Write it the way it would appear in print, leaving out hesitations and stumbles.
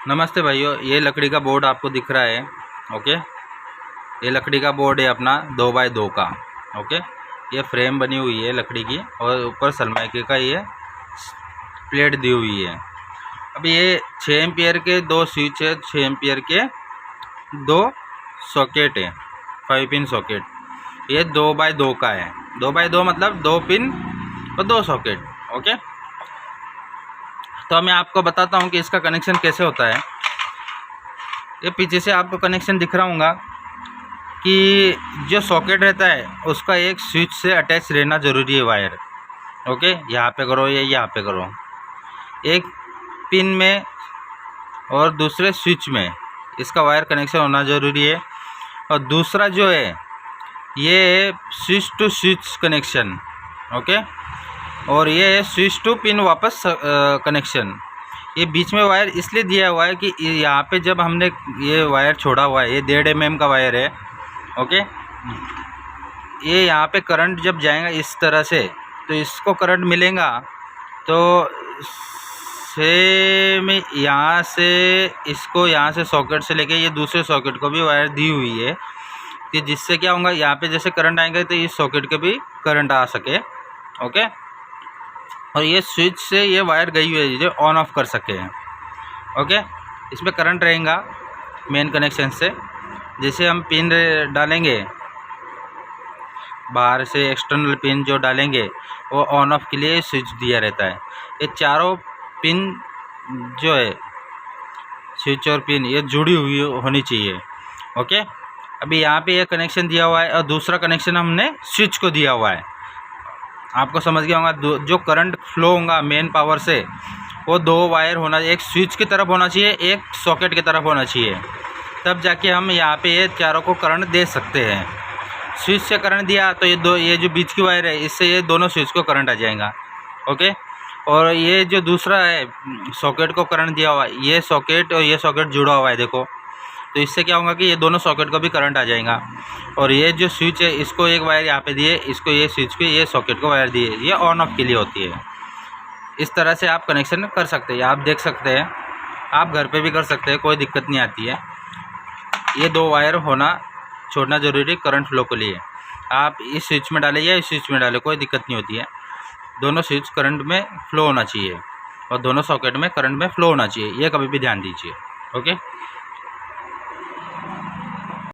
नमस्ते भाइयों, ये लकड़ी का बोर्ड आपको दिख रहा है। ओके, ये लकड़ी का बोर्ड है अपना 2x2 का। ओके, ये फ्रेम बनी हुई है लकड़ी की और ऊपर सनमाइके का ये प्लेट दी हुई है। अब ये 6 एम्पियर के 2 स्विच है, 6 एम्पियर के 2 सॉकेट है, 5 पिन सॉकेट। ये 2x2 का है। 2x2 मतलब 2 पिन और 2 सॉकेट। ओके, तो मैं आपको बताता हूँ कि इसका कनेक्शन कैसे होता है। ये पीछे से आपको कनेक्शन दिख रहा होगा कि जो सॉकेट रहता है उसका एक स्विच से अटैच रहना ज़रूरी है वायर। ओके, यहाँ पे करो या यहाँ पे करो, एक पिन में और दूसरे स्विच में इसका वायर कनेक्शन होना ज़रूरी है। और दूसरा जो है ये switch to switch connection. Okay, और ये है स्विच टू पिन वापस कनेक्शन। ये बीच में वायर इसलिए दिया हुआ है कि यहाँ पे जब हमने ये वायर छोड़ा हुआ है, ये 1.5 mm का वायर है। ओके, ये यहाँ पे करंट जब जाएगा इस तरह से तो इसको करंट मिलेगा। तो सेम यहाँ से इसको यहाँ से सॉकेट से लेके ये दूसरे सॉकेट को भी वायर दी हुई है कि जिससे क्या होगा, यहाँ पे जैसे करंट आएंगे तो इस सॉकेट के भी करंट आ सके। ओके, और ये स्विच से ये वायर गई हुई है जो ऑन ऑफ कर सके हैं। ओके, इसमें करंट रहेगा मेन कनेक्शन से। जैसे हम पिन डालेंगे बाहर से, एक्सटर्नल पिन जो डालेंगे वो ऑन ऑफ के लिए स्विच दिया रहता है। ये चारों पिन जो है, स्विच और पिन, ये जुड़ी हुई होनी चाहिए। ओके, अभी यहाँ पे ये कनेक्शन दिया हुआ है और दूसरा कनेक्शन हमने स्विच को दिया हुआ है। आपको समझ गया होगा, जो करंट फ्लो होगा मेन पावर से वो 2 वायर होना, एक स्विच की तरफ होना चाहिए, एक सॉकेट की तरफ होना चाहिए, तब जाके हम यहाँ पे ये चारों को करंट दे सकते हैं। स्विच से करंट दिया तो ये जो बीच की वायर है इससे ये दोनों स्विच को करंट आ जाएगा। ओके, और ये जो दूसरा है सॉकेट को करंट दिया हुआ है, ये सॉकेट और ये सॉकेट जुड़ा हुआ है देखो, तो इससे क्या होगा कि ये दोनों सॉकेट को भी करंट आ जाएगा। और ये जो स्विच है इसको एक वायर यहाँ पे दिए, इसको ये स्विच को, ये सॉकेट को वायर दिए, ये ऑन ऑफ के लिए होती है। इस तरह से आप कनेक्शन कर सकते हैं, आप देख सकते हैं, आप घर पे भी कर सकते हैं, कोई दिक्कत नहीं आती है। ये 2 वायर होना छोड़ना ज़रूरी करंट फ्लो के लिए। आप इस स्विच में डालें या इस स्विच में डालें, कोई दिक्कत नहीं होती है। दोनों स्विच करंट में फ्लो होना चाहिए और दोनों सॉकेट में करंट में फ्लो होना चाहिए, ये कभी भी ध्यान दीजिए। ओके।